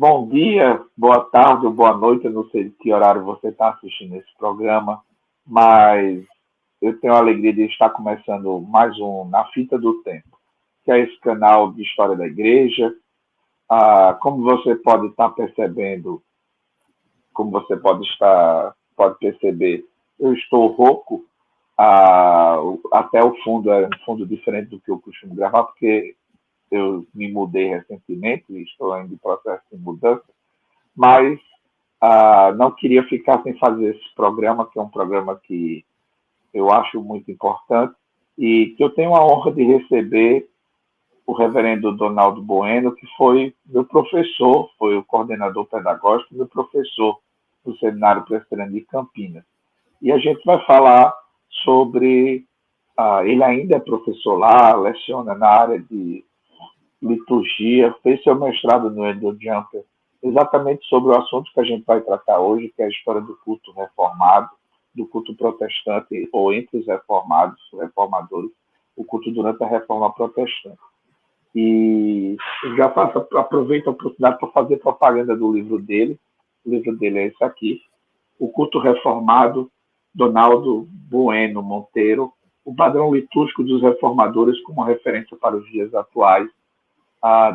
Bom dia, boa tarde ou boa noite. Eu não sei de que horário você está assistindo esse programa, mas eu tenho a alegria de estar começando mais um Na Fita do Tempo, que é esse canal de história da igreja. Como você pode estar percebendo, como você pode perceber, eu estou rouco. Até o fundo é um fundo diferente do que eu costumo gravar, porque eu me mudei recentemente e estou ainda em processo de mudança, mas não queria ficar sem fazer esse programa, que é um programa que eu acho muito importante e que eu tenho a honra de receber o reverendo Donaldo Bueno, que foi meu professor, foi o coordenador pedagógico, meu professor no Seminário Presbiteriano de Campinas. E a gente vai falar sobre... ele ainda é professor lá, leciona na área de liturgia, fez seu mestrado no Edo Jumper, exatamente sobre o assunto que a gente vai tratar hoje, que é a história do culto reformado, do culto protestante, ou entre os reformados, reformadores, o culto durante a reforma protestante. E já aproveito a oportunidade para fazer propaganda do livro dele. O livro dele é esse aqui, O Culto Reformado, Donaldo Bueno Monteiro, o padrão litúrgico dos reformadores como referência para os dias atuais,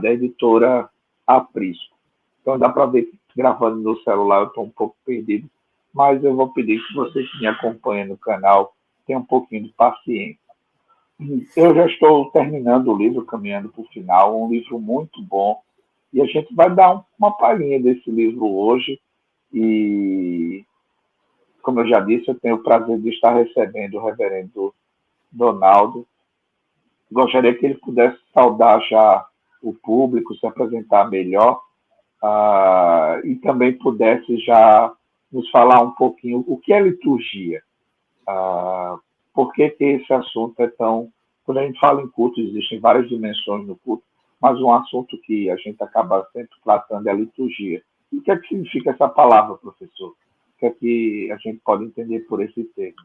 da editora Aprisco. Então dá para ver gravando no celular, eu estou um pouco perdido, mas eu vou pedir que você que me acompanha no canal tenha um pouquinho de paciência. Eu já estou terminando o livro, caminhando para o final, um livro muito bom, e a gente vai dar uma palhinha desse livro hoje, e como eu já disse, eu tenho o prazer de estar recebendo o reverendo Donaldo. Gostaria que ele pudesse saudar já o público, se apresentar melhor, e também pudesse já nos falar um pouquinho o que é liturgia, por que esse assunto é tão... Quando a gente fala em culto, existem várias dimensões no culto, mas um assunto que a gente acaba sempre tratando é a liturgia. E o que é que significa essa palavra, professor? O que é que a gente pode entender por esse termo?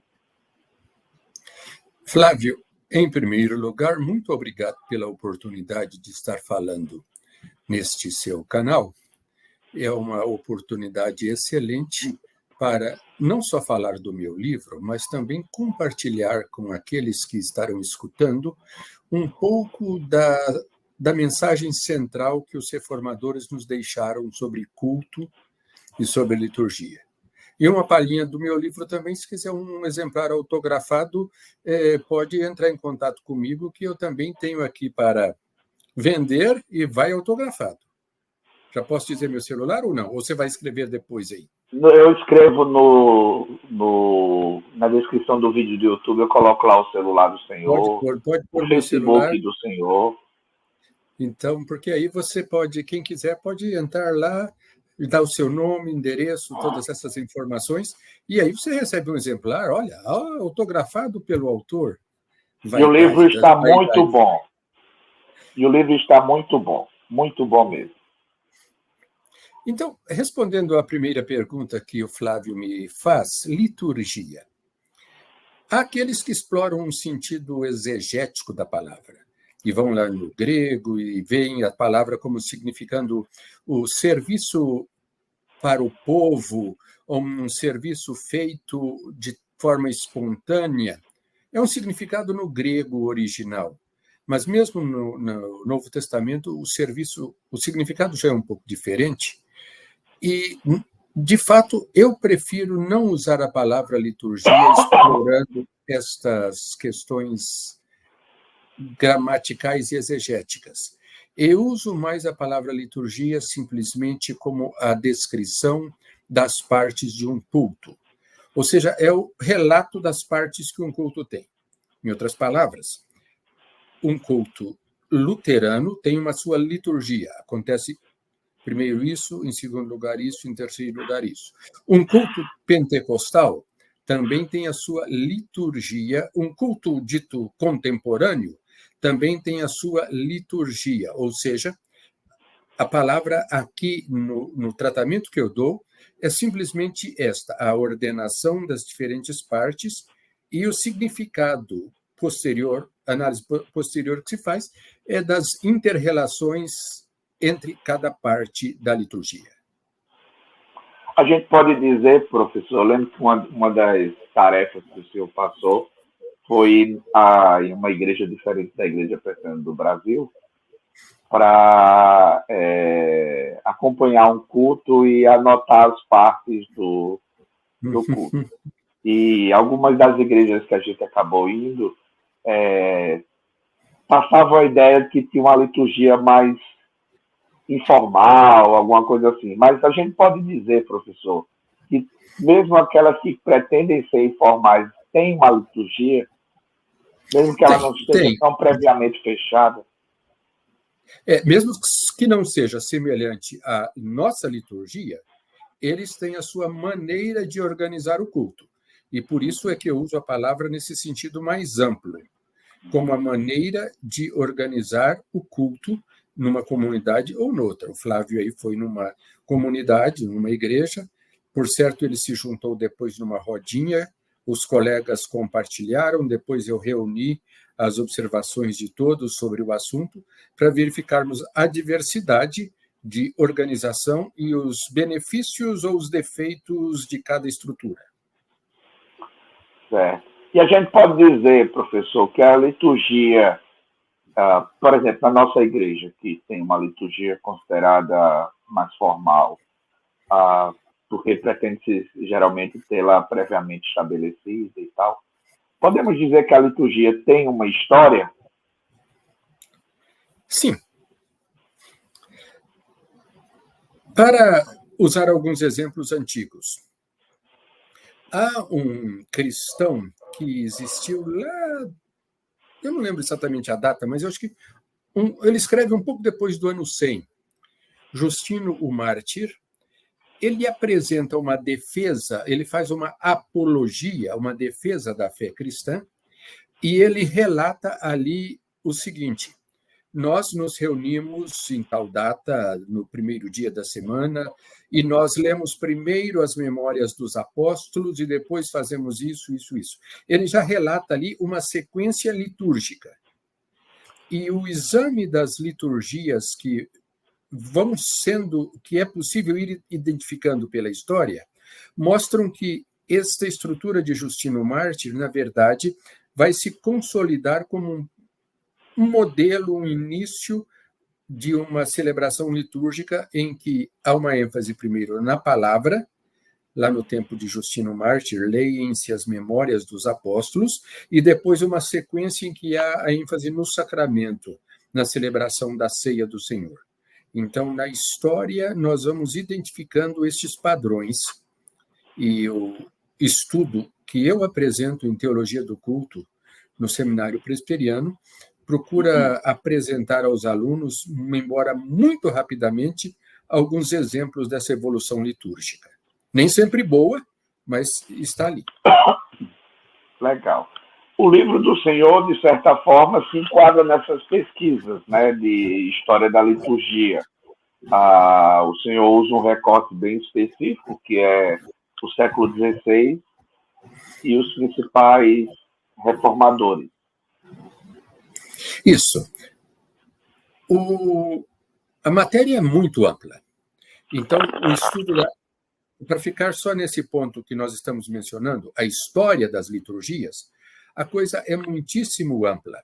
Flávio, em primeiro lugar, muito obrigado pela oportunidade de estar falando neste seu canal. É uma oportunidade excelente para não só falar do meu livro, mas também compartilhar com aqueles que estarão escutando um pouco da mensagem central que os reformadores nos deixaram sobre culto e sobre liturgia. E uma palhinha do meu livro também, se quiser um exemplar autografado, pode entrar em contato comigo, que eu também tenho aqui para vender e vai autografado. Já posso dizer meu celular ou não? Ou você vai escrever depois aí? Eu escrevo na descrição do vídeo do YouTube, eu coloco lá o celular do senhor, pode pôr o meu Facebook celular. do senhor. Então, porque aí você pode, quem quiser, pode entrar lá e dar o seu nome, endereço, todas essas informações, e aí você recebe um exemplar, olha, autografado pelo autor. E o livro está muito bom. E o livro está muito bom mesmo. Então, respondendo à primeira pergunta que o Flávio me faz, liturgia. Há aqueles que exploram um sentido exegético da palavra, e vão lá no grego e veem a palavra como significando o serviço para o povo, ou um serviço feito de forma espontânea. É um significado no grego original. Mas mesmo no Novo Testamento, o significado já é um pouco diferente. E, de fato, eu prefiro não usar a palavra liturgia explorando estas questões gramaticais e exegéticas. Eu uso mais a palavra liturgia simplesmente como a descrição das partes de um culto. Ou seja, é o relato das partes que um culto tem. Em outras palavras, um culto luterano tem uma sua liturgia. Acontece primeiro isso, em segundo lugar isso, em terceiro lugar isso. Um culto pentecostal também tem a sua liturgia. Um culto dito contemporâneo também tem a sua liturgia, ou seja, a palavra aqui no tratamento que eu dou é simplesmente esta, a ordenação das diferentes partes e o significado posterior, análise posterior que se faz, é das inter-relações entre cada parte da liturgia. A gente pode dizer, professor, eu lembro que uma das tarefas que o senhor passou foi ir em uma igreja diferente da Igreja Presbiteriana do Brasil para acompanhar um culto e anotar as partes do culto. E algumas das igrejas que a gente acabou indo passavam a ideia de que tinha uma liturgia mais informal, alguma coisa assim. Mas a gente pode dizer, professor, que mesmo aquelas que pretendem ser informais têm uma liturgia, mesmo que ela não esteja tão previamente fechada. Mesmo que não seja semelhante à nossa liturgia, eles têm a sua maneira de organizar o culto. E por isso é que eu uso a palavra nesse sentido mais amplo, como a maneira de organizar o culto numa comunidade ou noutra. O Flávio aí foi numa comunidade, numa igreja, por certo ele se juntou depois numa rodinha, os colegas compartilharam, depois eu reuni as observações de todos sobre o assunto para verificarmos a diversidade de organização e os benefícios ou os defeitos de cada estrutura. Certo. E a gente pode dizer, professor, que a liturgia, por exemplo, na nossa igreja, que tem uma liturgia considerada mais formal, porque pretende-se geralmente tê-la previamente estabelecida e tal, podemos dizer que a liturgia tem uma história? Sim. Para usar alguns exemplos antigos, há um cristão que existiu lá, eu não lembro exatamente a data, mas eu acho que ele escreve um pouco depois do ano 100, Justino o Mártir. Ele apresenta uma defesa, ele faz uma apologia, uma defesa da fé cristã, e ele relata ali o seguinte: nós nos reunimos em tal data, no primeiro dia da semana, e nós lemos primeiro as memórias dos apóstolos e depois fazemos isso, isso, isso. Ele já relata ali uma sequência litúrgica. E o exame das liturgias que que é possível ir identificando pela história, mostram que esta estrutura de Justino Mártir, na verdade, vai se consolidar como um modelo, um início de uma celebração litúrgica em que há uma ênfase primeiro na palavra, lá no tempo de Justino Mártir, leem-se as memórias dos apóstolos, e depois uma sequência em que há a ênfase no sacramento, na celebração da ceia do Senhor. Então, na história, nós vamos identificando estes padrões, e o estudo que eu apresento em Teologia do Culto no Seminário Presbiteriano procura apresentar aos alunos, embora muito rapidamente, alguns exemplos dessa evolução litúrgica. Nem sempre boa, mas está ali. Legal. O livro do Senhor, de certa forma, se enquadra nessas pesquisas, né, de história da liturgia. O Senhor usa um recorte bem específico, que é o século XVI e os principais reformadores. Isso. A matéria é muito ampla. Então, o estudo para ficar só nesse ponto que nós estamos mencionando, a história das liturgias, a coisa é muitíssimo ampla.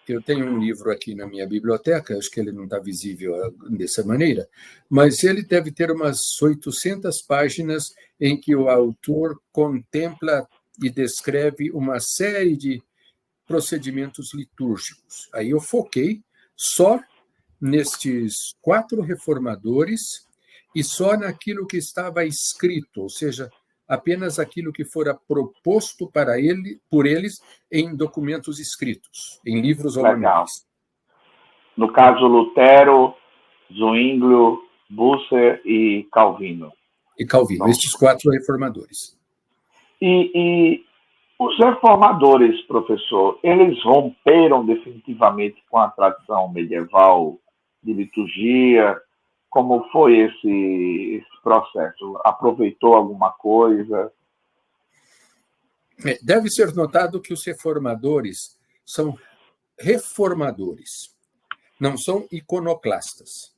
Eu tenho um livro aqui na minha biblioteca, acho que ele não está visível dessa maneira, mas ele deve ter umas 800 páginas em que o autor contempla e descreve uma série de procedimentos litúrgicos. Aí eu foquei só nestes 4 reformadores e só naquilo que estava escrito, ou seja, apenas aquilo que fora proposto por eles em documentos escritos, em livros ou manuais. No caso, Lutero, Zwinglio, Bucer e Calvino. Estes 4 reformadores. E os reformadores, professor, eles romperam definitivamente com a tradição medieval de liturgia? Como foi esse processo? Aproveitou alguma coisa? Deve ser notado que os reformadores são reformadores. não são iconoclastas.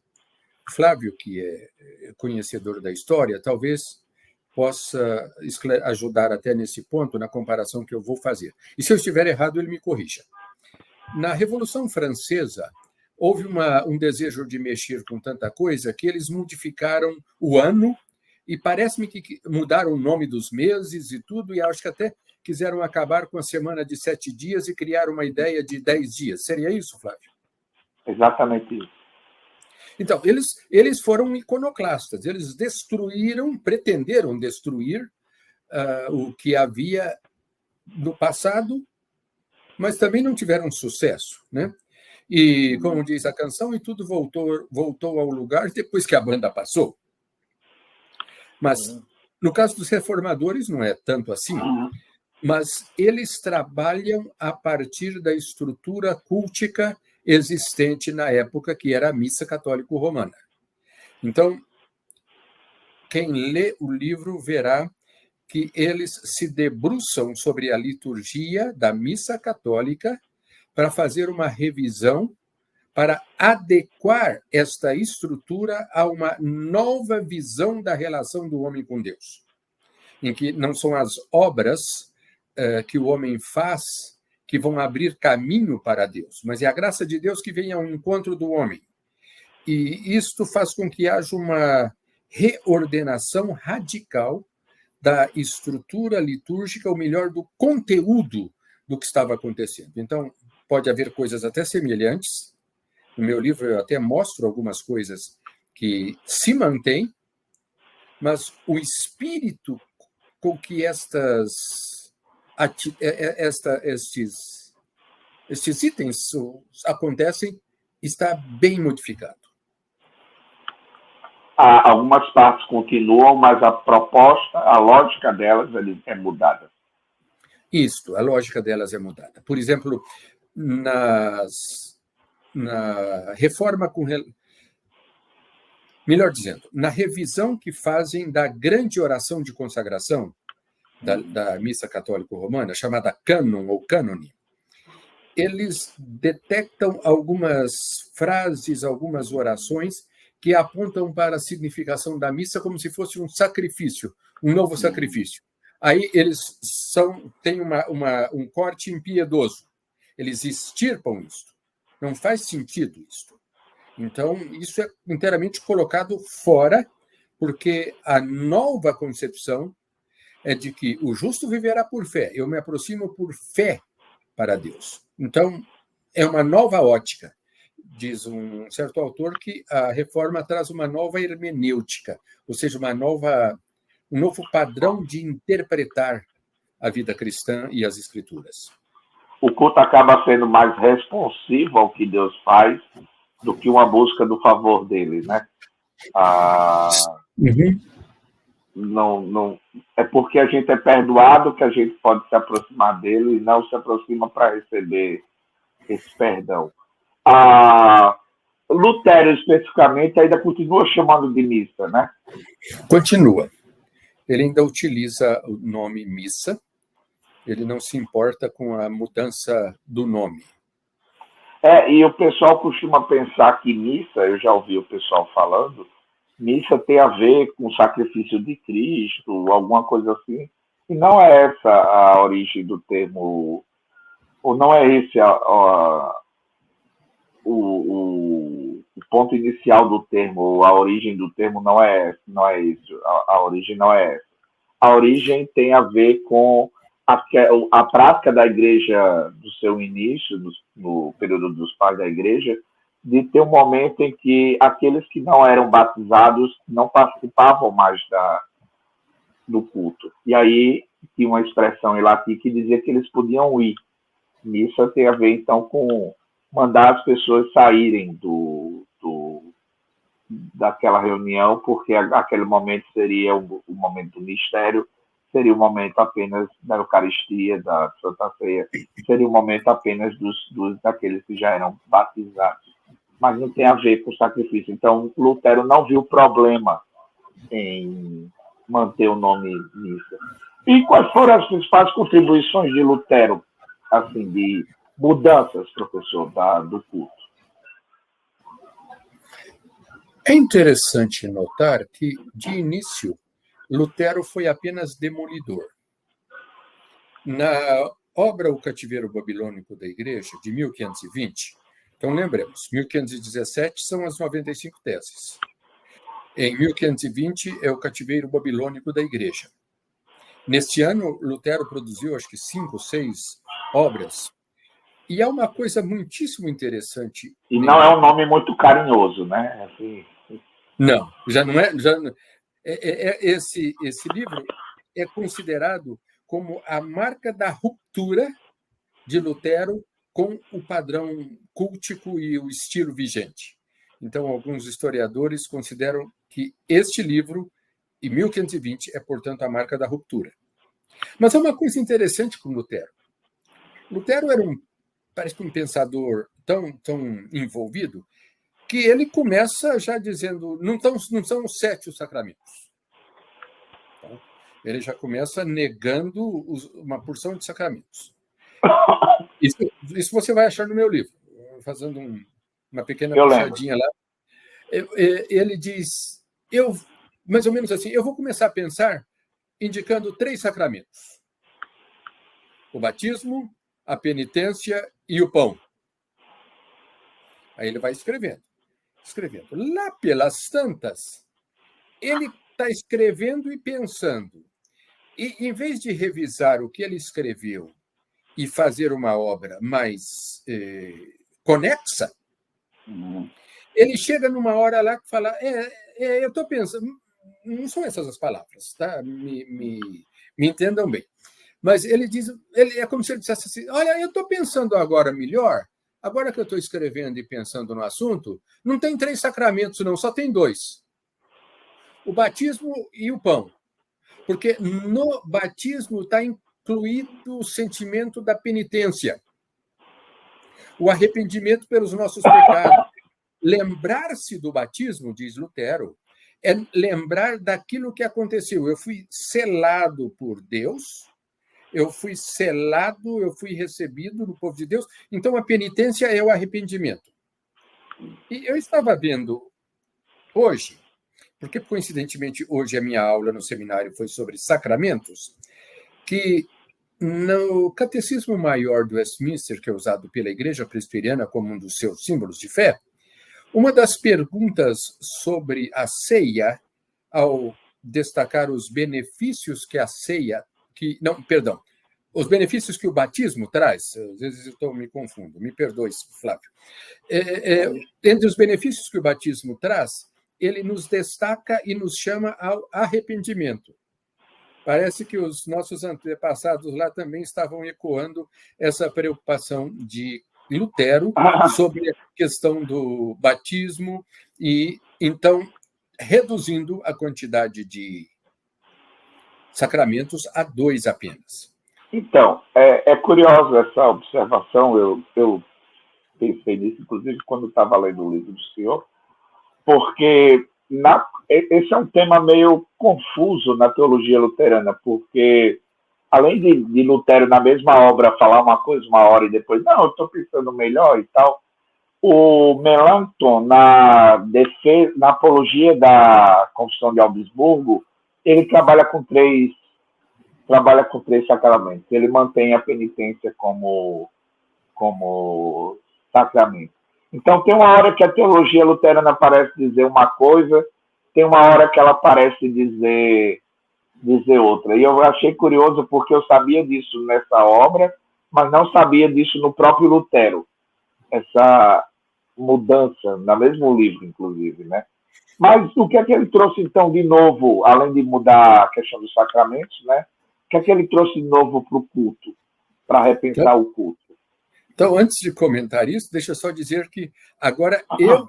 Flávio, que é conhecedor da história, talvez possa ajudar até nesse ponto, na comparação que eu vou fazer. E se eu estiver errado, ele me corrija. Na Revolução Francesa, houve um desejo de mexer com tanta coisa que eles modificaram o ano e parece-me que mudaram o nome dos meses e tudo, e acho que até quiseram acabar com a semana de 7 dias e criar uma ideia de 10 dias. Seria isso, Flávio? Exatamente isso. Então, eles foram iconoclastas, eles pretenderam destruir o que havia no passado, mas também não tiveram sucesso, né? E, como diz a canção, e tudo voltou ao lugar depois que a banda passou. Mas, no caso dos reformadores, não é tanto assim, mas eles trabalham a partir da estrutura cultica existente na época, que era a missa católico-romana. Então, quem lê o livro verá que eles se debruçam sobre a liturgia da missa católica para fazer uma revisão, para adequar esta estrutura a uma nova visão da relação do homem com Deus, em que não são as obras que o homem faz que vão abrir caminho para Deus, mas é a graça de Deus que vem ao encontro do homem. E isto faz com que haja uma reordenação radical da estrutura litúrgica, ou melhor, do conteúdo do que estava acontecendo. Então, pode haver coisas até semelhantes. No meu livro eu até mostro algumas coisas que se mantêm, mas o espírito com que estes itens acontecem está bem modificado. Algumas partes continuam, mas a proposta, a lógica delas é mudada. Isto, a lógica delas é mudada. Por exemplo, na reforma melhor dizendo, na revisão que fazem da grande oração de consagração da missa católico-romana, chamada cânon ou cânone, eles detectam algumas frases, algumas orações que apontam para a significação da missa como se fosse um sacrifício, um novo sacrifício. Aí eles têm um corte impiedoso. Eles extirpam isto. Não faz sentido isto. Então, isso é inteiramente colocado fora, porque a nova concepção é de que o justo viverá por fé. Eu me aproximo por fé para Deus. Então, é uma nova ótica. Diz um certo autor que a reforma traz uma nova hermenêutica, ou seja, um novo padrão de interpretar a vida cristã e as escrituras. O culto acaba sendo mais responsivo ao que Deus faz do que uma busca do favor dele, né? Não, é porque a gente é perdoado que a gente pode se aproximar dele e não se aproxima para receber esse perdão. Lutero, especificamente, ainda continua chamando de missa, né? Continua. Ele ainda utiliza o nome missa, ele não se importa com a mudança do nome. E o pessoal costuma pensar que missa, eu já ouvi o pessoal falando, missa tem a ver com o sacrifício de Cristo, alguma coisa assim, e não é essa a origem do termo, ou não é esse o ponto inicial do termo, a origem do termo não é isso, a origem não é essa. A origem tem a ver com a prática da igreja do seu início, no período dos pais da igreja, de ter um momento em que aqueles que não eram batizados não participavam mais do culto. E aí tinha uma expressão em latim que dizia que eles podiam ir. Missa tem a ver, então, com mandar as pessoas saírem daquela reunião, porque aquele momento seria o momento do mistério, seria o momento apenas da Eucaristia, da Santa Ceia, seria o momento apenas daqueles que já eram batizados. Mas não tem a ver com o sacrifício. Então, Lutero não viu problema em manter o nome missa. E quais foram as principais contribuições de Lutero, assim, de mudanças, professor, do culto? É interessante notar que, de início, Lutero foi apenas demolidor. Na obra O Cativeiro Babilônico da Igreja, de 1520, então lembremos, 1517 são as 95 teses. Em 1520 é o Cativeiro Babilônico da Igreja. Neste ano, Lutero produziu, acho que 5 ou 6 obras. E há uma coisa muitíssimo interessante. E não é um nome muito carinhoso, né? Assim... Não, já não é. Esse livro é considerado como a marca da ruptura de Lutero com o padrão cultico e o estilo vigente. Então, alguns historiadores consideram que este livro, em 1520, é, portanto, a marca da ruptura. Mas é uma coisa interessante com Lutero. Lutero era parece que um pensador tão envolvido que ele começa já dizendo não são os 7 os sacramentos. Então, ele já começa negando uma porção de sacramentos. Isso você vai achar no meu livro, fazendo uma pequena puxadinha lá. Ele diz, mais ou menos assim, eu vou começar a pensar indicando 3 sacramentos: o batismo, a penitência e o pão. Aí ele vai escrevendo. Lá pelas tantas, ele está escrevendo e pensando. E, em vez de revisar o que ele escreveu e fazer uma obra mais conexa, ele chega numa hora lá que fala, eu estou pensando, não são essas as palavras, tá? Me entendam bem. Mas ele diz, é como se ele dissesse assim, olha, eu estou pensando agora melhor, agora que eu estou escrevendo e pensando no assunto, não tem 3 sacramentos, não, só tem 2. O batismo e o pão. Porque no batismo está incluído o sentimento da penitência, o arrependimento pelos nossos pecados. Lembrar-se do batismo, diz Lutero, é lembrar daquilo que aconteceu. Eu fui selado por Deus, eu fui selado, eu fui recebido no povo de Deus. Então, a penitência é o arrependimento. E eu estava vendo hoje, porque, coincidentemente, hoje a minha aula no seminário foi sobre sacramentos, que no Catecismo Maior do Westminster, que é usado pela Igreja Presbiteriana como um dos seus símbolos de fé, uma das perguntas sobre a ceia, ao destacar os benefícios que a ceia... os benefícios que o batismo traz, às vezes eu me confundo, me perdoe, Flávio. Entre os benefícios que o batismo traz, ele nos destaca e nos chama ao arrependimento. Parece que os nossos antepassados lá também estavam ecoando essa preocupação de Lutero sobre a questão do batismo e, então, reduzindo a quantidade de sacramentos a 2 apenas. Então, é curiosa essa observação, eu pensei nisso, inclusive, quando estava lendo o livro do senhor, porque esse é um tema meio confuso na teologia luterana, porque além de Lutero, na mesma obra, falar uma coisa uma hora e depois, não, eu estou pensando melhor e tal, o Melanchthon, na apologia da Confissão de Augsburgo, ele trabalha com três sacramentos. Ele mantém a penitência como sacramento. Então, tem uma hora que a teologia luterana parece dizer uma coisa, tem uma hora que ela parece dizer outra. E eu achei curioso porque eu sabia disso nessa obra, mas não sabia disso no próprio Lutero. Essa mudança, no mesmo livro, inclusive, né? Mas o que é que ele trouxe, então, de novo, além de mudar a questão dos sacramentos, né? O que é que ele trouxe de novo para o culto, para repensar o culto? Então, antes de comentar isso, deixa eu só dizer que agora eu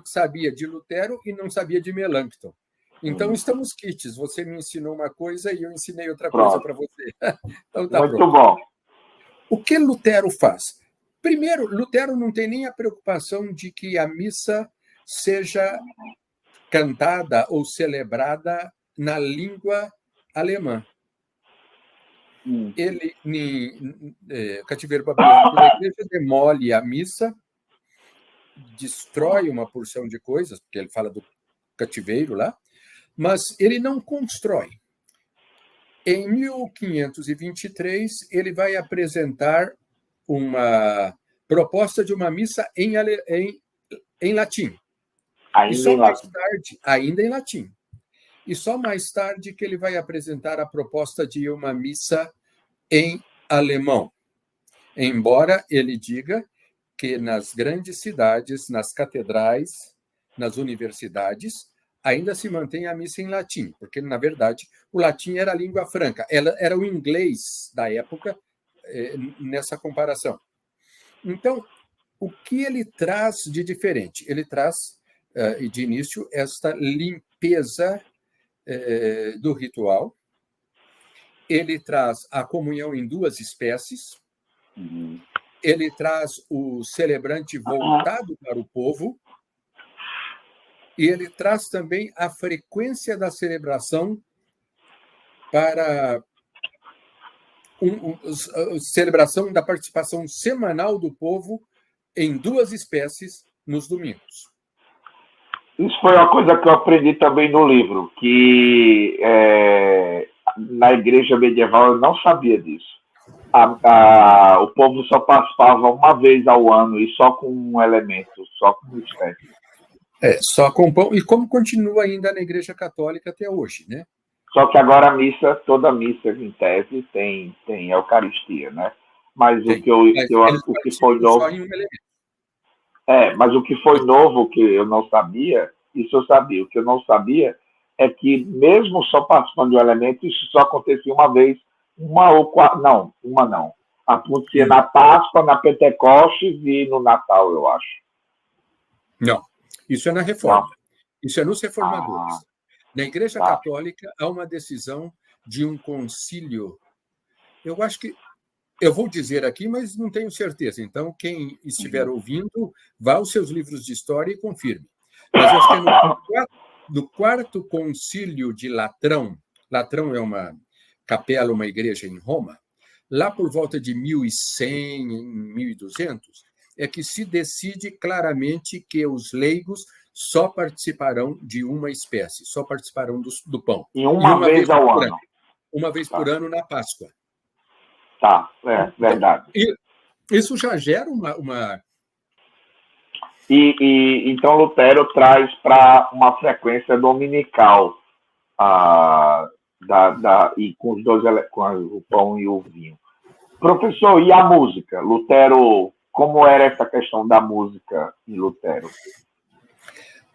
sabia de Lutero e não sabia de Melanchthon. Então, estamos quites. Você me ensinou uma coisa e eu ensinei outra coisa para você. Então, tá muito pronto. Bom. O que Lutero faz? Primeiro, Lutero não tem nem a preocupação de que a missa seja cantada ou celebrada na língua alemã. Ele, Cativeiro Babilônico da Igreja, demole a missa destrói uma porção de coisas, porque ele fala do cativeiro lá, mas ele não constrói. Em 1523, ele vai apresentar uma proposta de uma missa em latim. E só mais tarde, ainda em latim. E só mais tarde que ele vai apresentar a proposta de uma missa em alemão. Embora ele diga que nas grandes cidades, nas catedrais, nas universidades, ainda se mantém a missa em latim, porque, na verdade, o latim era a língua franca, era o inglês da época nessa comparação. Então, o que ele traz de diferente? Ele traz, de início, esta limpeza do ritual, ele traz a comunhão em duas espécies, ele traz o celebrante voltado para o povo, e ele traz também a frequência da celebração para celebração da participação semanal do povo em duas espécies nos domingos. Isso foi uma coisa que eu aprendi também no livro, que na igreja medieval eu não sabia disso. O povo só participava uma vez ao ano e só com um elemento, só com uma espécie. Só com pão, e como continua ainda na Igreja Católica até hoje, né? Só que agora toda missa em tese tem Eucaristia, né? Mas o que foi novo. Só em um elemento. Mas o que foi novo que eu não sabia, isso eu sabia. O que eu não sabia é que, mesmo só participando de um elemento, isso só acontecia uma vez, uma ou quatro. Não, uma não. Acontecia na Páscoa, na Pentecostes e no Natal, eu acho. Não, isso é na Reforma. Isso é nos reformadores. Na Igreja Católica, há uma decisão de um concílio. Eu acho que. Eu vou dizer aqui, mas não tenho certeza. Então, quem estiver ouvindo, vá aos seus livros de história e confirme. Mas acho que é no quarto concílio de Latrão. Latrão é uma capela, uma igreja em Roma. Lá por volta de 1100, 1200, é que se decide claramente que os leigos só participarão de uma espécie, só participarão do pão. E uma vez ao ano. Uma vez por ano na Páscoa. Verdade. Isso já gera uma... Então Lutero traz para uma frequência dominical e com os dois, com o pão e o vinho. Professor, e a música? Lutero, como era essa questão da música em Lutero?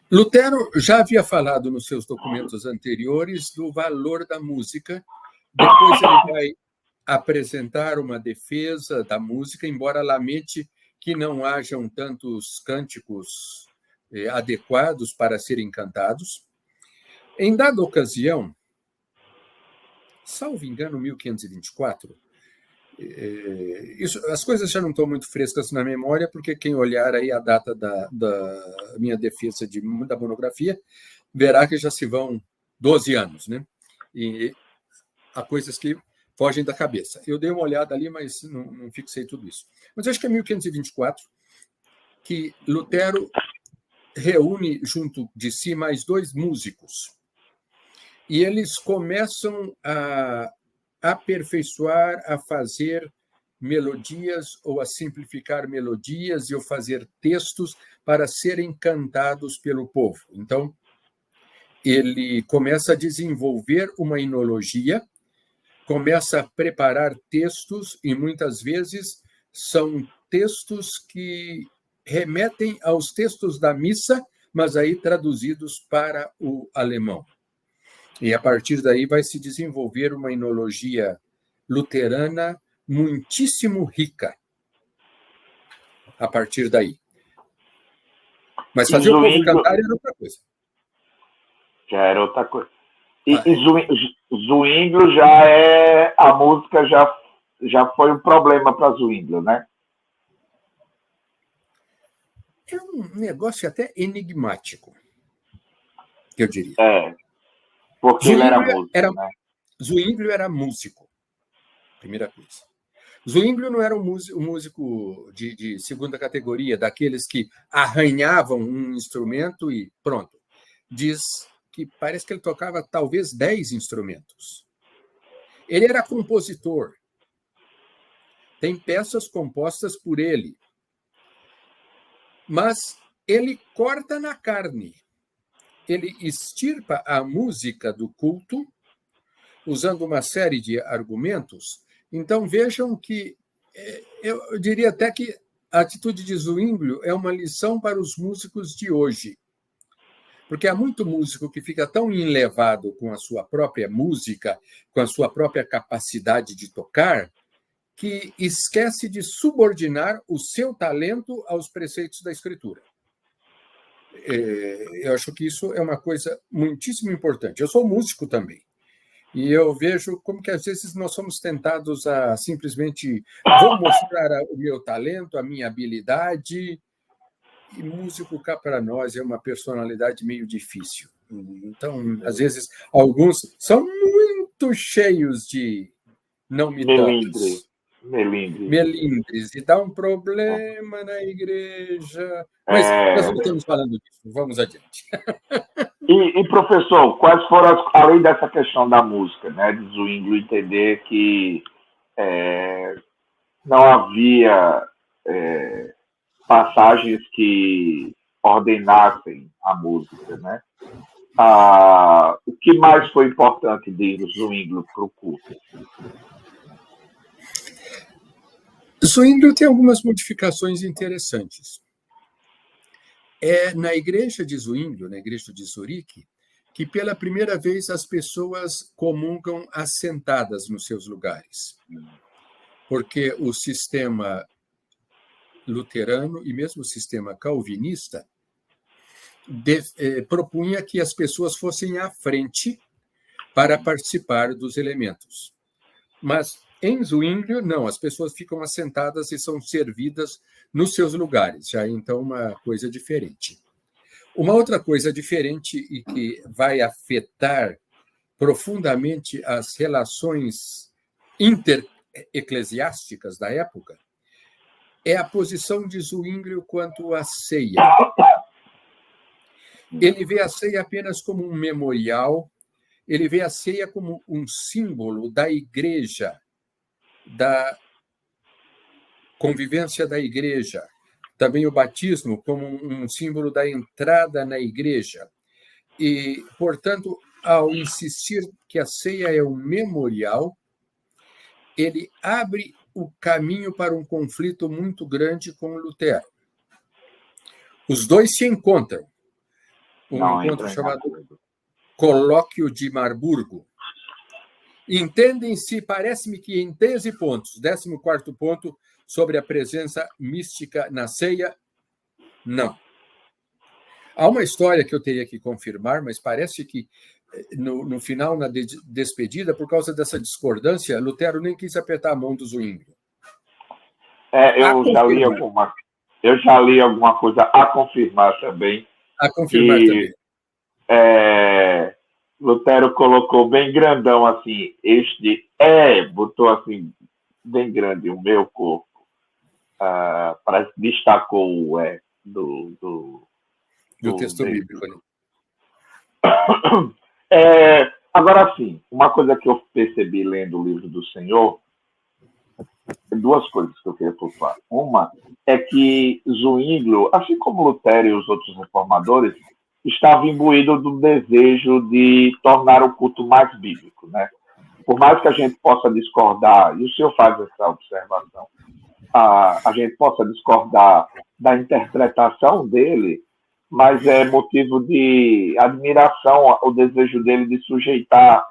Lutero já havia falado nos seus documentos anteriores do valor da música. Depois ele vai apresentar uma defesa da música, embora lamente que não hajam tantos cânticos adequados para serem cantados. Em dada ocasião, salvo engano, 1524, as coisas já não estão muito frescas na memória, porque quem olhar aí a data da minha defesa da monografia verá que já se vão 12 anos, né? E há coisas que fogem da cabeça. Eu dei uma olhada ali, mas não fixei tudo isso. Mas acho que é 1524 que Lutero reúne junto de si mais dois músicos. E eles começam a aperfeiçoar, a fazer melodias ou a simplificar melodias e a fazer textos para serem cantados pelo povo. Então, ele começa a desenvolver uma enologia, começa a preparar textos, e muitas vezes são textos que remetem aos textos da missa, mas aí traduzidos para o alemão. E a partir daí vai se desenvolver uma enologia luterana muitíssimo rica. A partir daí. Mas fazer o povo cantar era outra coisa. Já era outra coisa. E Zwinglio a música já foi um problema para Zwinglio, né? É um negócio até enigmático, eu diria. Porque Zwinglio ele era músico, né? Zwinglio era músico, primeira coisa. Zwinglio não era um músico de segunda categoria, daqueles que arranhavam um instrumento e pronto. Diz que parece que ele tocava talvez 10 instrumentos. Ele era compositor. Tem peças compostas por ele. Mas ele corta na carne. Ele extirpa a música do culto, usando uma série de argumentos. Então, vejam que eu diria até que a atitude de Zwinglio é uma lição para os músicos de hoje. Porque há muito músico que fica tão enlevado com a sua própria música, com a sua própria capacidade de tocar, que esquece de subordinar o seu talento aos preceitos da Escritura. Eu acho que isso é uma coisa muitíssimo importante. Eu sou músico também. E eu vejo como que, às vezes, nós somos tentados a simplesmente vou mostrar o meu talento, a minha habilidade. E músico, cá para nós, é uma personalidade meio difícil. Então, às vezes, alguns são muito cheios de não me toques. Melindres. E dá um problema na igreja. Mas nós não estamos falando disso. Vamos adiante. E professor, quais foram, além dessa questão da música, né, de Zwinglio entender que não havia passagens que ordenassem a música, né? O que mais foi importante de Zwinglio para o culto? Zwinglio tem algumas modificações interessantes. É na igreja de Zwinglio, na igreja de Zurique, que pela primeira vez as pessoas comungam assentadas nos seus lugares. Porque o sistema luterano e mesmo o sistema calvinista propunha que as pessoas fossem à frente para participar dos elementos. Mas em Zwinglio, não, as pessoas ficam assentadas e são servidas nos seus lugares, já então uma coisa diferente. Uma outra coisa diferente e que vai afetar profundamente as relações intereclesiásticas da época é a posição de Zwinglio quanto à ceia. Ele vê a ceia apenas como um memorial, ele vê a ceia como um símbolo da igreja, da convivência da igreja, também o batismo como um símbolo da entrada na igreja. E, portanto, ao insistir que a ceia é um memorial, ele abre o caminho para um conflito muito grande com Lutero. Os dois se encontram. Encontro chamado Colóquio de Marburgo. Entendem-se, parece-me que em 13 pontos. 14º ponto, sobre a presença mística na ceia, não. Há uma história que eu teria que confirmar, mas parece que no final, na despedida, por causa dessa discordância, Lutero nem quis apertar a mão do Zwinglio. Eu já li alguma coisa a confirmar também. A confirmar também. Lutero colocou bem grandão assim, botou assim, bem grande o meu corpo. Parece que destacou o do texto bíblico. Agora sim, uma coisa que eu percebi lendo o livro do Senhor, duas coisas que eu queria pontuar. Uma é que Zwinglio, assim como Lutero e os outros reformadores, estava imbuído do desejo de tornar o culto mais bíblico, né? Por mais que a gente possa discordar, e o senhor faz essa observação, a gente possa discordar da interpretação dele, mas é motivo de admiração o desejo dele de sujeitar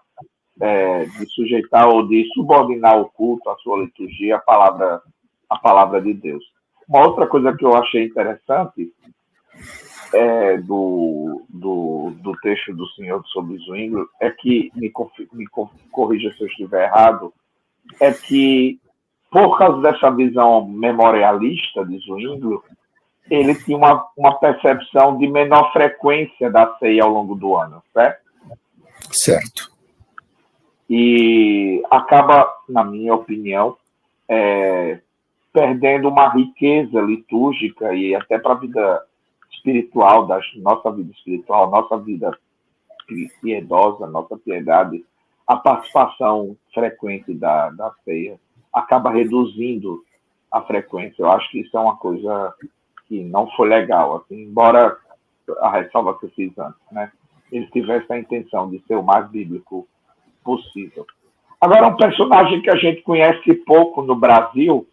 ou de subordinar o culto, a sua liturgia, a palavra de Deus. Uma outra coisa que eu achei interessante do texto do Senhor sobre Zwinglio é que, me corrija se eu estiver errado, é que, por causa dessa visão memorialista de Zwinglio, ele tinha uma percepção de menor frequência da ceia ao longo do ano, certo? Certo. E acaba, na minha opinião, perdendo uma riqueza litúrgica e até para a vida espiritual, nossa vida espiritual, nossa vida piedosa, nossa piedade, a participação frequente da ceia acaba reduzindo a frequência. Eu acho que isso é uma coisa que não foi legal, assim, embora a ressalva que eu fiz antes, né? Ele tivesse a intenção de ser o mais bíblico possível. Agora, um personagem que a gente conhece pouco no Brasil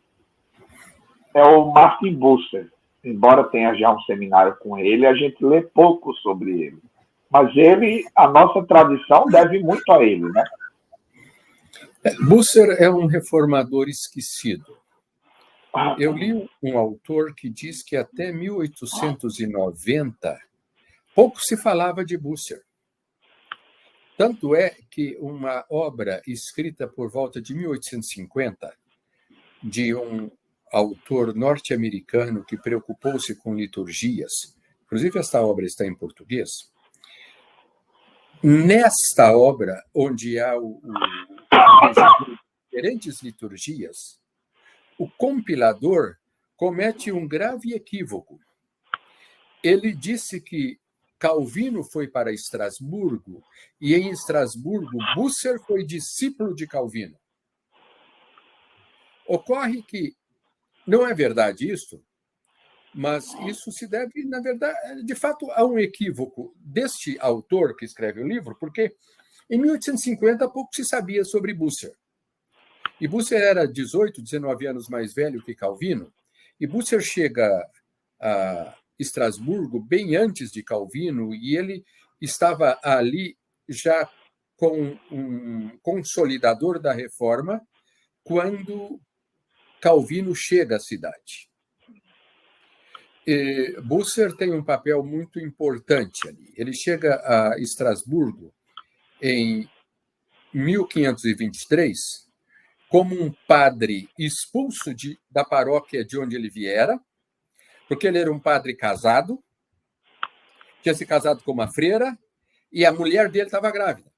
é o Martin Bucer. Embora tenha já um seminário com ele, a gente lê pouco sobre ele. Mas a nossa tradição deve muito a ele, né? Bucer é um reformador esquecido. Eu li um autor que diz que até 1890 pouco se falava de Bucer. Tanto é que uma obra escrita por volta de 1850, de um autor norte-americano que preocupou-se com liturgias, inclusive esta obra está em português, nesta obra, onde há diferentes liturgias, o compilador comete um grave equívoco. Ele disse que Calvino foi para Estrasburgo e, em Estrasburgo, Bucer foi discípulo de Calvino. Ocorre que não é verdade isso, mas isso se deve, na verdade, de fato, a um equívoco deste autor que escreve o livro, porque em 1850 pouco se sabia sobre Bucer. E Bucer era 18, 19 anos mais velho que Calvino, e Bucer chega a Estrasburgo bem antes de Calvino, e ele estava ali já com um consolidador da reforma quando Calvino chega à cidade. Bucer tem um papel muito importante ali. Ele chega a Estrasburgo em 1523 como um padre expulso da paróquia de onde ele viera, porque ele era um padre casado, tinha se casado com uma freira, e a mulher dele estava grávida.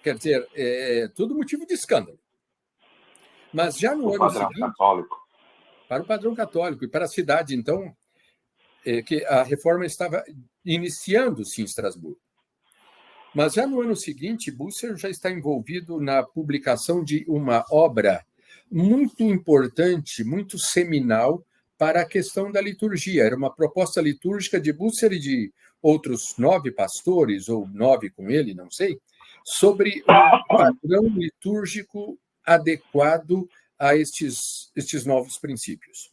Quer dizer, tudo motivo de escândalo. Mas já no ano seguinte... Católico. Para o padrão católico e para a cidade, então, que a reforma estava iniciando-se em Estrasburgo. Mas já no ano seguinte, Bucer já está envolvido na publicação de uma obra muito importante, muito seminal para a questão da liturgia. Era uma proposta litúrgica de Bucer e de outros 9 pastores, ou 9 com ele, não sei, sobre um padrão litúrgico adequado a estes novos princípios.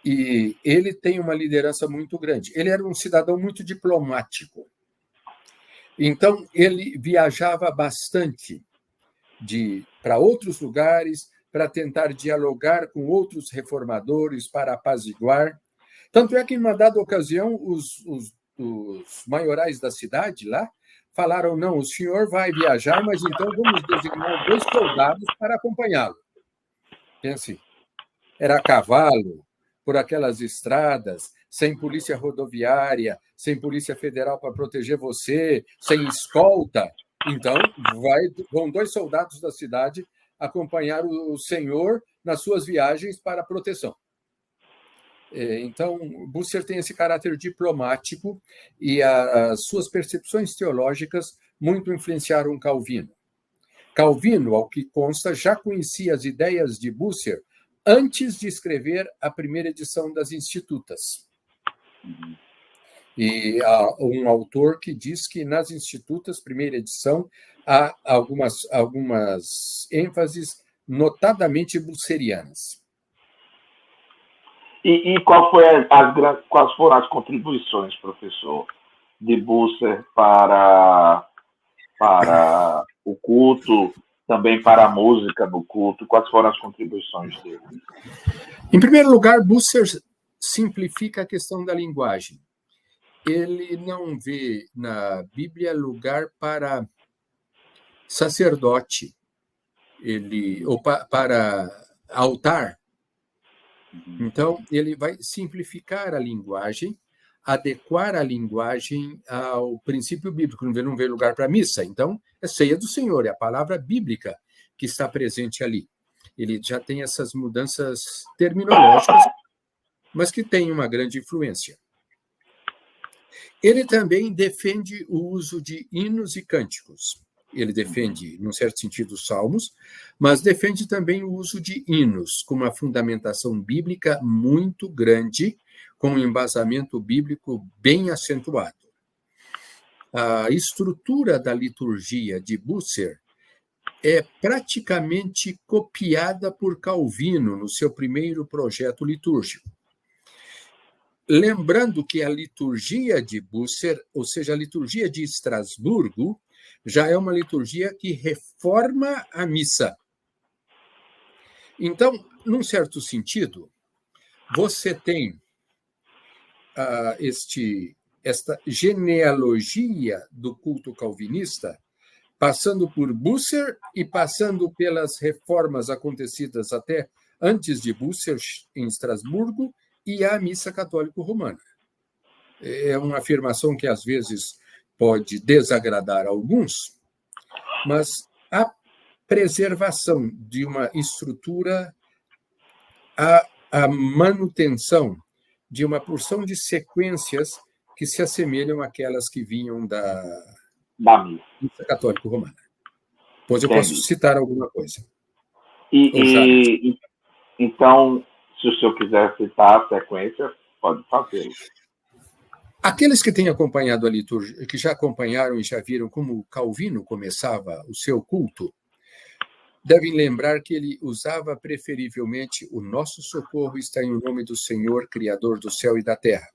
E ele tem uma liderança muito grande. Ele era um cidadão muito diplomático. Então, ele viajava bastante para outros lugares, para tentar dialogar com outros reformadores, para apaziguar. Tanto é que, em uma dada ocasião, os maiorais da cidade lá falaram, não, o senhor vai viajar, mas então vamos designar 2 soldados para acompanhá-lo. Pense, era a cavalo, por aquelas estradas, sem polícia rodoviária, sem polícia federal para proteger você, sem escolta. Então, vão 2 soldados da cidade acompanhar o senhor nas suas viagens para proteção. Então, Bucer tem esse caráter diplomático e as suas percepções teológicas muito influenciaram Calvino. Calvino, ao que consta, já conhecia as ideias de Bucer antes de escrever a primeira edição das Institutas. E há um autor que diz que nas Institutas, primeira edição, há algumas ênfases notadamente bucerianas. E quais foram as contribuições, professor, de Bucer para o culto, também para a música no culto? Quais foram as contribuições dele? Em primeiro lugar, Bucer simplifica a questão da linguagem. Ele não vê na Bíblia lugar para sacerdote, ou para altar. Então, ele vai simplificar a linguagem, adequar a linguagem ao princípio bíblico. Não vê lugar para missa. Então, é ceia do Senhor, é a palavra bíblica que está presente ali. Ele já tem essas mudanças terminológicas, mas que tem uma grande influência. Ele também defende o uso de hinos e cânticos. Ele defende, num certo sentido, os salmos, mas defende também o uso de hinos, com uma fundamentação bíblica muito grande, com um embasamento bíblico bem acentuado. A estrutura da liturgia de Bucer é praticamente copiada por Calvino no seu primeiro projeto litúrgico. Lembrando que a liturgia de Bucer, ou seja, a liturgia de Estrasburgo, já é uma liturgia que reforma a missa. Então, num certo sentido, você tem esta genealogia do culto calvinista, passando por Bucer e passando pelas reformas acontecidas até antes de Bucer em Estrasburgo e a missa católico-romana. É uma afirmação que às vezes pode desagradar a alguns, mas a preservação de uma estrutura, a manutenção de uma porção de sequências que se assemelham àquelas que vinham da missa católico-romana. Pois eu posso citar alguma coisa. Então, se o senhor quiser citar a sequência, pode fazê-lo. Aqueles que têm acompanhado a liturgia, que já acompanharam e já viram como Calvino começava o seu culto, devem lembrar que ele usava preferivelmente o nosso socorro está em nome do Senhor, Criador do céu e da terra.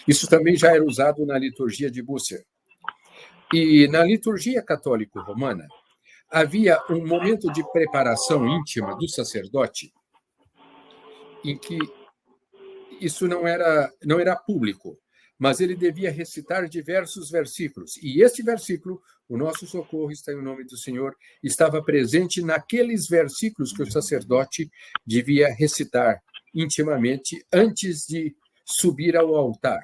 Isso também já era usado na liturgia de Bucer. E na liturgia católico-romana, havia um momento de preparação íntima do sacerdote em que isso não era público, mas ele devia recitar diversos versículos. E este versículo, o nosso socorro está em nome do Senhor, estava presente naqueles versículos que o sacerdote devia recitar intimamente antes de subir ao altar.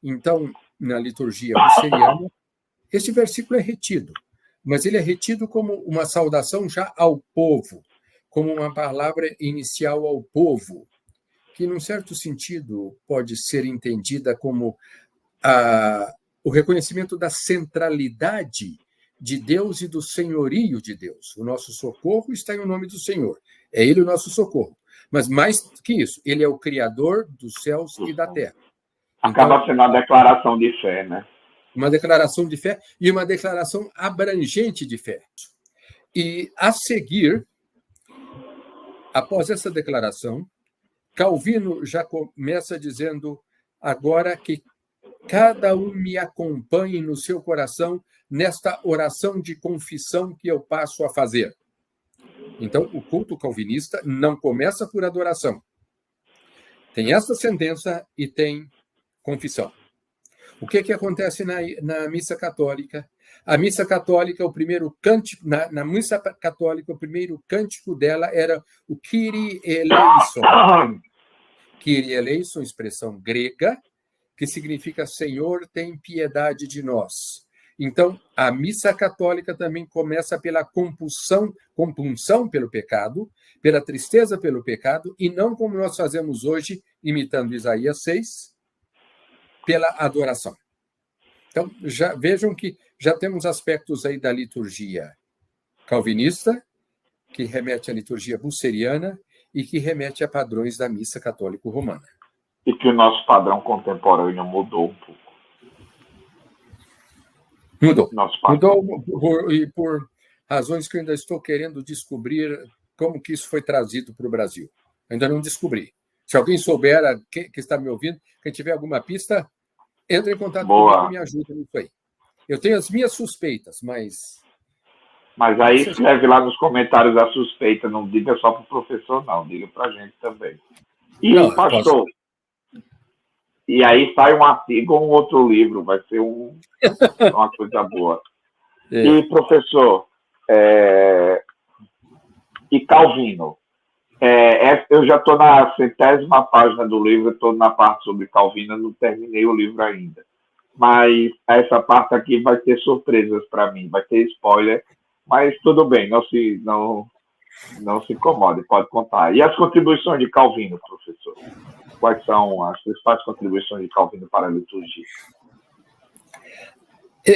Então, na liturgia buceriana, este versículo é retido, mas ele é retido como uma saudação já ao povo, como uma palavra inicial ao povo, que, num certo sentido, pode ser entendida como o reconhecimento da centralidade de Deus e do senhorio de Deus. O nosso socorro está em nome do Senhor. É Ele o nosso socorro. Mas, mais que isso, Ele é o Criador dos céus e da terra. Acaba sendo uma declaração de fé, né? Uma declaração de fé e uma declaração abrangente de fé. E, a seguir, após essa declaração, Calvino já começa dizendo: agora que cada um me acompanhe no seu coração nesta oração de confissão que eu passo a fazer. Então, o culto calvinista não começa por adoração. Tem essa sentença e tem confissão. O que acontece na missa católica? A missa católica, o primeiro cântico, na missa católica, o primeiro cântico dela era o Kyrie eleison. Kyrie eleison, expressão grega, que significa Senhor, tem piedade de nós. Então, a missa católica também começa pela compunção pelo pecado, pela tristeza pelo pecado, e não como nós fazemos hoje, imitando Isaías 6, pela adoração. Então, vejam que já temos aspectos aí da liturgia calvinista, que remete à liturgia buceriana e que remete a padrões da missa católico-romana. E que o nosso padrão contemporâneo mudou um pouco. Mudou, e por razões que eu ainda estou querendo descobrir como que isso foi trazido para o Brasil. Ainda não descobri. Se alguém souber, que está me ouvindo, quem tiver alguma pista, entre em contato comigo e me ajude nisso aí. Eu tenho as minhas suspeitas, mas... Mas aí escreve lá nos comentários a suspeita, não diga só para o professor, não, diga para a gente também. E, não, pastor, e aí sai um artigo ou um outro livro, vai ser uma coisa boa. É. E, professor, e Calvino? Eu já estou na 100ª página do livro, estou na parte sobre Calvino, não terminei o livro ainda. Mas essa parte aqui vai ter surpresas para mim, vai ter spoiler, mas tudo bem, Não se incomode, pode contar. E as contribuições de Calvino, professor? Quais são as principais contribuições de Calvino para a liturgia?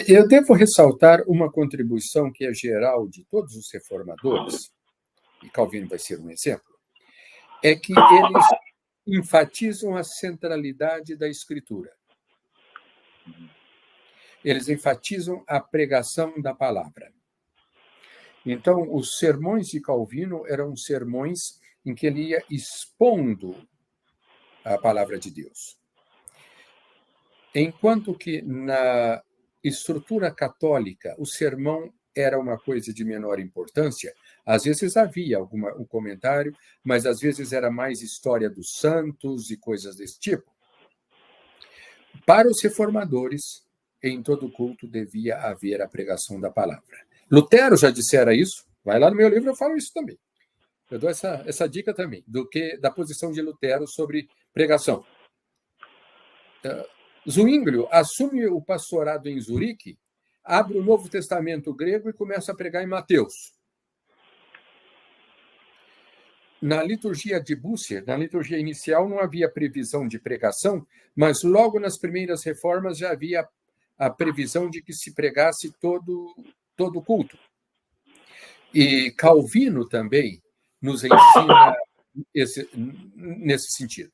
Eu devo ressaltar uma contribuição que é geral de todos os reformadores, e Calvino vai ser um exemplo, é que eles enfatizam a centralidade da Escritura. Eles enfatizam a pregação da palavra. Então, os sermões de Calvino eram sermões em que ele ia expondo a palavra de Deus. Enquanto que na estrutura católica o sermão era uma coisa de menor importância, às vezes havia um comentário, mas às vezes era mais história dos santos e coisas desse tipo. Para os reformadores, em todo culto devia haver a pregação da palavra. Lutero já dissera isso, vai lá no meu livro, eu falo isso também. Eu dou essa dica também, da posição de Lutero sobre pregação. Zwinglio assume o pastorado em Zurique, abre o Novo Testamento grego e começa a pregar em Mateus. Na liturgia de Bucer, na liturgia inicial, não havia previsão de pregação, mas logo nas primeiras reformas já havia a previsão de que se pregasse todo o culto. E Calvino também nos ensina nesse sentido.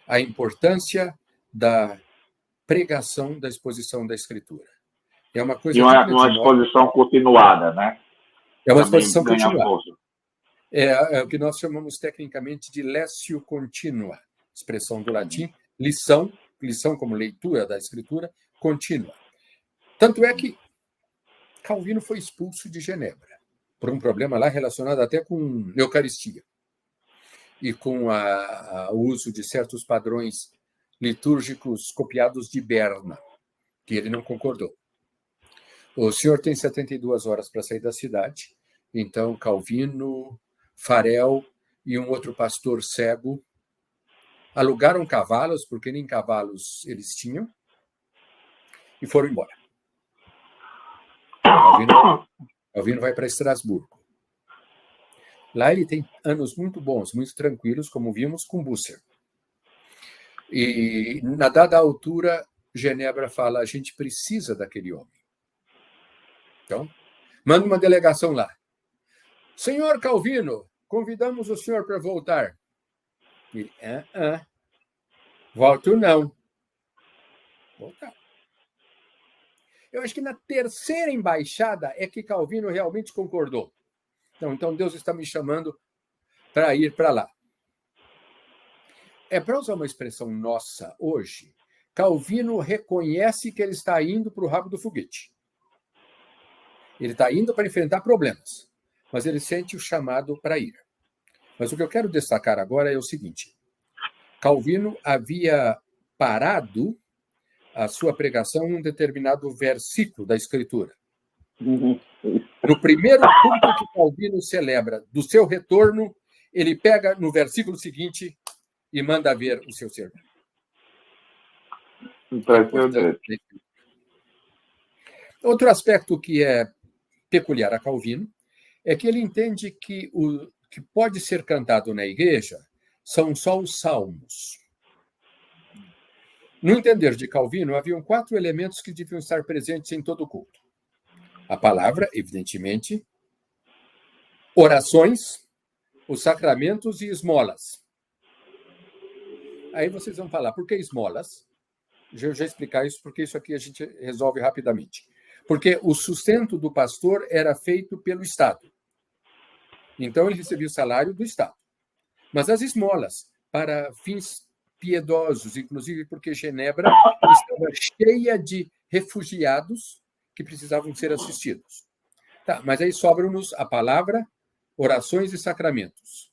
A importância da pregação, da exposição da Escritura. É uma coisa uma exposição continuada, né? É uma exposição continuada. É o que nós chamamos tecnicamente de lessio continua, expressão do latim, lição como leitura da Escritura, contínua. Tanto é que Calvino foi expulso de Genebra por um problema lá relacionado até com Eucaristia e com o uso de certos padrões litúrgicos copiados de Berna, que ele não concordou. O senhor tem 72 horas para sair da cidade, então Calvino, Farel e um outro pastor cego alugaram cavalos, porque nem cavalos eles tinham, e foram embora. Calvino vai para Estrasburgo. Lá ele tem anos muito bons, muito tranquilos, como vimos com Bucer. E, na dada altura, Genebra fala, a gente precisa daquele homem. Então, manda uma delegação lá. Senhor Calvino, convidamos o senhor para voltar. Ele, volto não. Voltar. Eu acho que na terceira embaixada é que Calvino realmente concordou. Então Deus está me chamando para ir para lá. Para usar uma expressão nossa hoje, Calvino reconhece que ele está indo para o rabo do foguete. Ele está indo para enfrentar problemas, mas ele sente o chamado para ir. Mas o que eu quero destacar agora é o seguinte. Calvino havia parado a sua pregação em um determinado versículo da Escritura. No primeiro culto que Calvino celebra do seu retorno, ele pega no versículo seguinte e manda ver o seu sermão. Outro aspecto que é peculiar a Calvino é que ele entende que o que pode ser cantado na igreja são só os salmos. No entender de Calvino, haviam 4 elementos que deviam estar presentes em todo o culto. A palavra, evidentemente, orações, os sacramentos e esmolas. Aí vocês vão falar, por que esmolas? Eu já explicar isso, porque isso aqui a gente resolve rapidamente. Porque o sustento do pastor era feito pelo Estado. Então, ele recebia o salário do Estado. Mas as esmolas, para fins piedosos, inclusive porque Genebra estava cheia de refugiados que precisavam ser assistidos. Tá, mas aí sobram-nos a palavra, orações e sacramentos.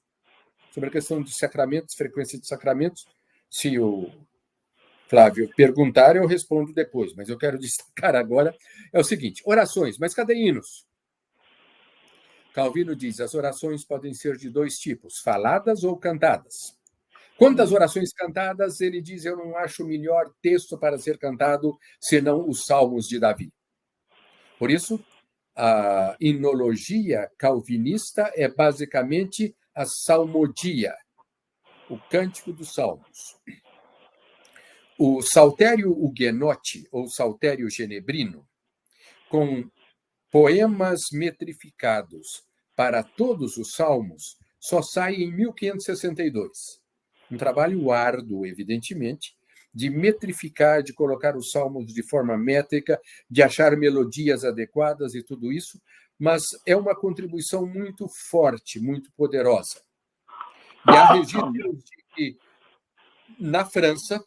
Sobre a questão de sacramentos, frequência de sacramentos, se o Flávio perguntar, eu respondo depois, mas eu quero destacar agora é o seguinte, orações, mas cadê hinos? Calvino diz, as orações podem ser de 2 tipos, faladas ou cantadas. Quanto às orações cantadas, ele diz, eu não acho o melhor texto para ser cantado senão os Salmos de Davi. Por isso, a inologia calvinista é basicamente a salmodia, o Cântico dos Salmos. O saltério huguenote, ou saltério genebrino, com poemas metrificados para todos os salmos, só sai em 1562. Um trabalho árduo, evidentemente, de metrificar, de colocar os salmos de forma métrica, de achar melodias adequadas e tudo isso, mas é uma contribuição muito forte, muito poderosa. E há registros de que, na França,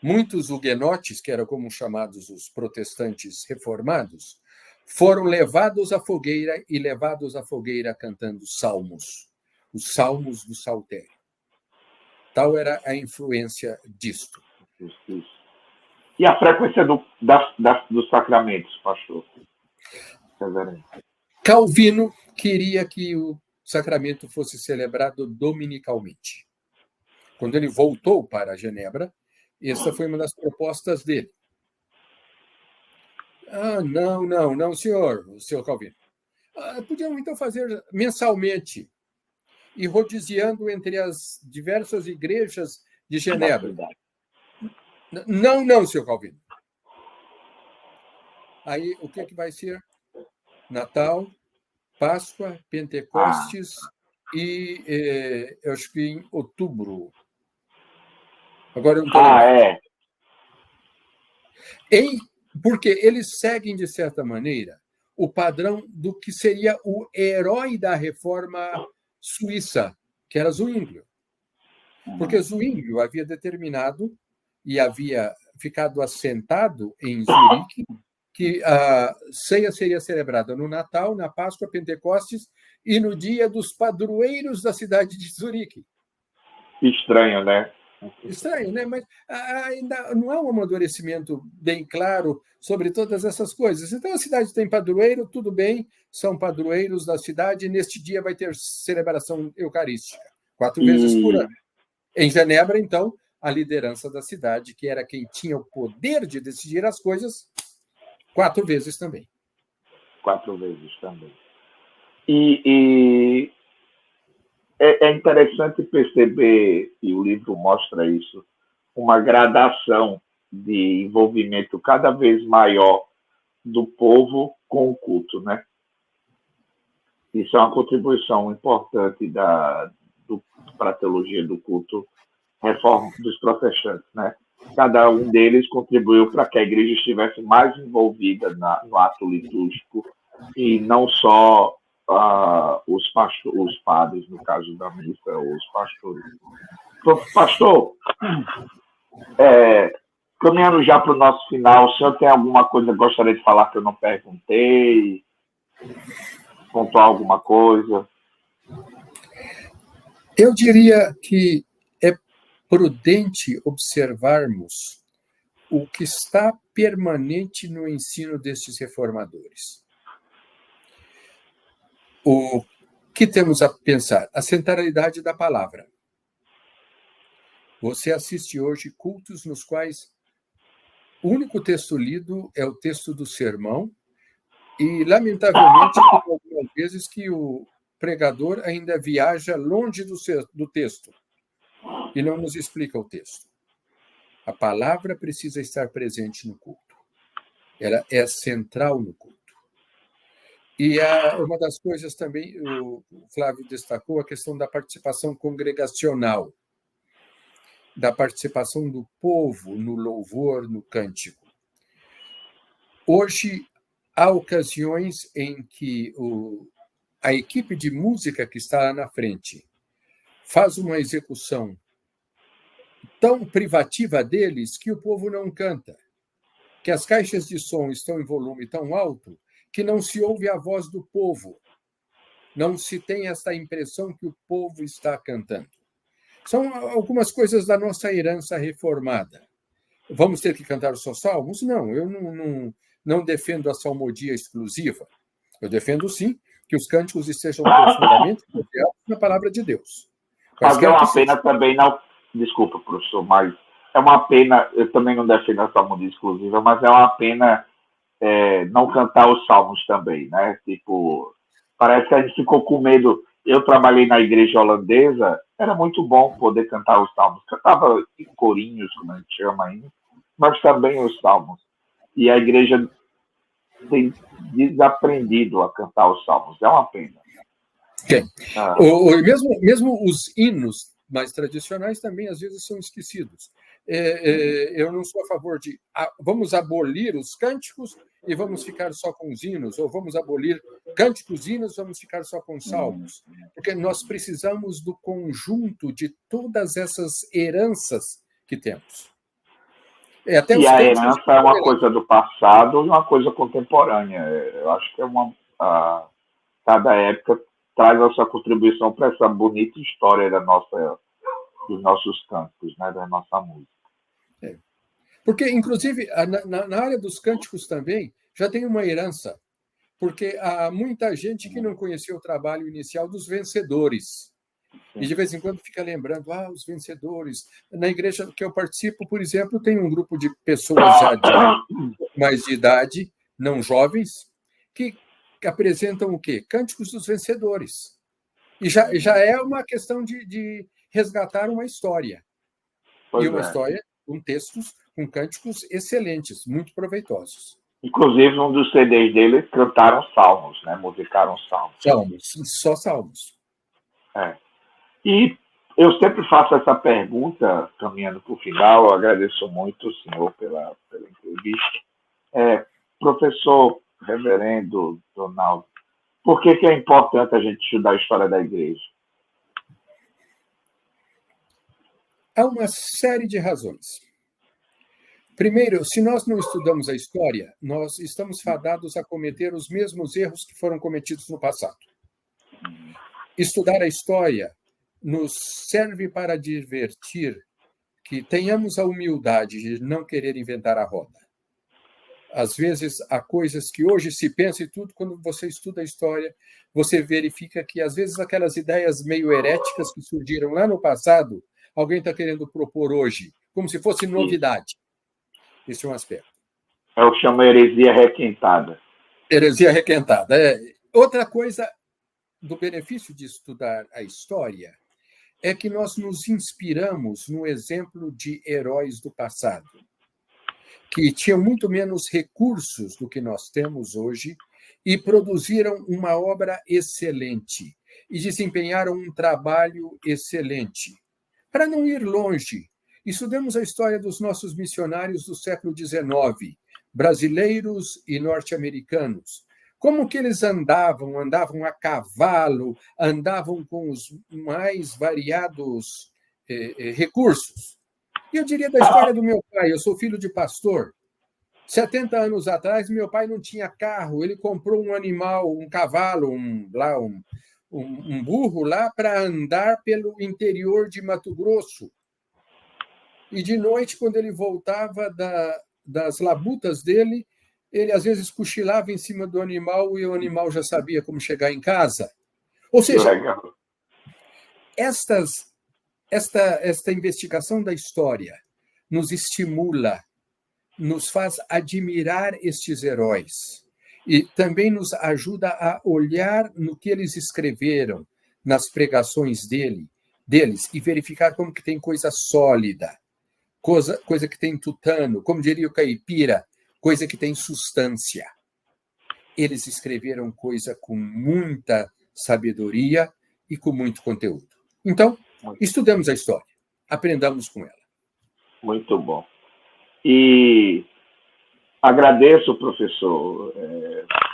muitos huguenotes, que eram como chamados os protestantes reformados, foram levados à fogueira e levados à fogueira cantando salmos, os salmos do saltério. Tal era a influência disto. Isso. E a frequência dos sacramentos, pastor? Calvino queria que o sacramento fosse celebrado dominicalmente. Quando ele voltou para Genebra, essa foi uma das propostas dele. Não, senhor Calvino. Podiam, então, fazer mensalmente e rodiziando entre as diversas igrejas de Genebra. Não, senhor Calvino. Aí, o que vai ser? Natal, Páscoa, Pentecostes e eu acho que em outubro. Agora eu não estou lembrando. Porque eles seguem, de certa maneira, o padrão do que seria o herói da reforma suíça, que era Zwinglio. Porque Zwinglio havia determinado e havia ficado assentado em Zurique que a ceia seria celebrada no Natal, na Páscoa, Pentecostes e no dia dos padroeiros da cidade de Zurique. Estranho, né? Estranho, né? Mas ainda não há um amadurecimento bem claro sobre todas essas coisas. Então, a cidade tem padroeiro, tudo bem, são padroeiros da cidade, e neste dia vai ter celebração eucarística, 4 vezes por ano. Em Genebra, então, a liderança da cidade, que era quem tinha o poder de decidir as coisas, 4 vezes também. 4 vezes também. E é interessante perceber, e o livro mostra isso, uma gradação de envolvimento cada vez maior do povo com o culto, né? Isso é uma contribuição importante para a teologia do culto reforma dos protestantes, né? Cada um deles contribuiu para que a igreja estivesse mais envolvida no ato litúrgico e não só os padres, no caso da missa, os pastores. Pastor, caminhando já para o nosso final, o senhor tem alguma coisa que gostaria de falar que eu não perguntei? Pontuar alguma coisa? Eu diria que é prudente observarmos o que está permanente no ensino destes reformadores. O que temos a pensar? A centralidade da palavra. Você assiste hoje cultos nos quais o único texto lido é o texto do sermão e, lamentavelmente, algumas vezes que o pregador ainda viaja longe do texto e não nos explica o texto. A palavra precisa estar presente no culto. Ela é central no culto. E uma das coisas também, o Flávio destacou, a questão da participação congregacional, da participação do povo no louvor, no cântico. Hoje, há ocasiões em que a equipe de música que está lá na frente faz uma execução tão privativa deles que o povo não canta, que as caixas de som estão em volume tão alto que não se ouve a voz do povo, não se tem essa impressão que o povo está cantando. São algumas coisas da nossa herança reformada. Vamos ter que cantar só salmos? Não, eu não defendo a salmodia exclusiva. Eu defendo, sim, que os cânticos estejam profundamente baseados na palavra de Deus. Mas é uma pena também, não... Desculpa, professor, mas é uma pena, eu também não defendo a salmodia exclusiva, mas é uma pena não cantar os salmos também, né? Tipo, parece que a gente ficou com medo. Eu trabalhei na igreja holandesa, era muito bom poder cantar os salmos. Cantava em corinhos, como a gente chama ainda, mas também os salmos. E a igreja tem desaprendido a cantar os salmos. É uma pena. Okay. Mesmo os hinos mais tradicionais também, às vezes, são esquecidos. Eu não sou a favor de vamos abolir os cânticos e vamos ficar só com os hinos, ou vamos abolir cânticos e hinos, vamos ficar só com os salmos. Porque nós precisamos do conjunto de todas essas heranças que temos. Até e a herança é uma coisa do passado e uma coisa contemporânea. Eu acho que cada época traz a sua contribuição para essa bonita história dos nossos cantos, né, da nossa música. Porque, inclusive, na área dos cânticos também, já tem uma herança, porque há muita gente que não conhecia o trabalho inicial dos vencedores. Sim. E, de vez em quando, fica lembrando, os vencedores. Na igreja que eu participo, por exemplo, tem um grupo de pessoas já mais de idade, não jovens, que apresentam o quê? Cânticos dos vencedores. E já é uma questão de resgatar uma história. Pois e uma história com textos, com cânticos excelentes, muito proveitosos. Inclusive, um dos CDs dele cantaram salmos, né? Musicaram salmos. Salmos, só salmos. E eu sempre faço essa pergunta, caminhando para o final, eu agradeço muito o senhor pela entrevista. Professor Reverendo Donaldo, por que é importante a gente estudar a história da igreja? Há uma série de razões. Primeiro, se nós não estudamos a história, nós estamos fadados a cometer os mesmos erros que foram cometidos no passado. Estudar a história nos serve para advertir que tenhamos a humildade de não querer inventar a roda. Às vezes, há coisas que hoje se pensa e tudo, quando você estuda a história, você verifica que, às vezes, aquelas ideias meio heréticas que surgiram lá no passado, alguém está querendo propor hoje, como se fosse novidade. Esse é um aspecto. É o que chama heresia requentada. Heresia requentada. Outra coisa do benefício de estudar a história é que nós nos inspiramos no exemplo de heróis do passado, que tinham muito menos recursos do que nós temos hoje e produziram uma obra excelente e desempenharam um trabalho excelente. Para não ir longe, estudemos a história dos nossos missionários do século XIX, brasileiros e norte-americanos. Como que eles andavam? Andavam a cavalo, andavam com os mais variados recursos. E eu diria da história do meu pai. Eu sou filho de pastor. 70 anos atrás, meu pai não tinha carro. Ele comprou um animal, um cavalo, um burro lá para andar pelo interior de Mato Grosso. E de noite, quando ele voltava das labutas dele, ele às vezes cochilava em cima do animal e o animal já sabia como chegar em casa. Ou seja, esta investigação da história nos estimula, nos faz admirar estes heróis e também nos ajuda a olhar no que eles escreveram, nas pregações deles e verificar como que tem coisa sólida, coisa que tem tutano, como diria o caipira, coisa que tem substância. Eles escreveram coisa com muita sabedoria e com muito conteúdo. Então, estudemos a história, aprendamos com ela. Muito bom. E agradeço, professor,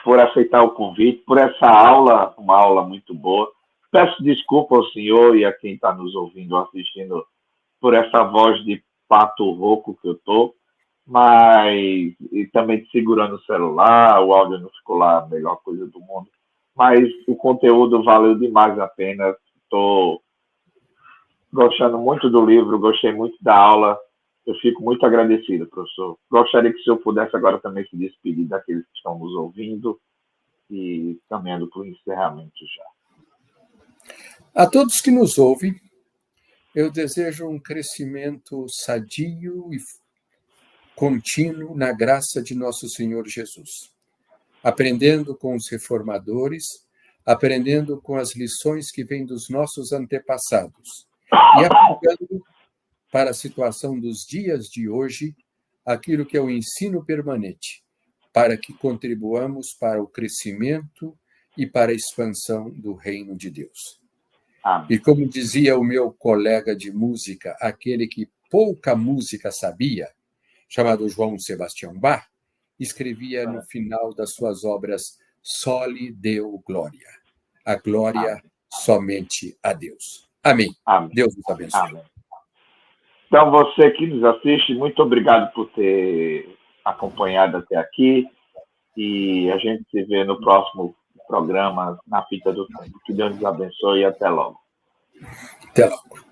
por aceitar o convite, por essa aula, uma aula muito boa. Peço desculpa ao senhor e a quem está nos ouvindo, assistindo, por essa voz de pato rouco que eu estou, mas e também segurando o celular, o áudio não ficou lá a melhor coisa do mundo, mas o conteúdo valeu demais a pena. Estou gostando muito do livro, gostei muito da aula, eu fico muito agradecido, professor. Gostaria que o senhor pudesse agora também se despedir daqueles que estão nos ouvindo e caminhando para o encerramento já. A todos que nos ouvem, eu desejo um crescimento sadio e contínuo na graça de nosso Senhor Jesus, aprendendo com os reformadores, aprendendo com as lições que vêm dos nossos antepassados e aplicando para a situação dos dias de hoje aquilo que é o ensino permanente, para que contribuamos para o crescimento e para a expansão do reino de Deus. Amém. E como dizia o meu colega de música, aquele que pouca música sabia, chamado João Sebastião Bach, escrevia no final das suas obras: Soli Deo Glória. A glória Amém. somente a Deus. Amém. Amém. Deus nos abençoe. Amém. Então, você que nos assiste, muito obrigado por ter acompanhado até aqui. E a gente se vê no próximo programa, Na Fita do Tempo. Que Deus nos abençoe e até logo. Até logo.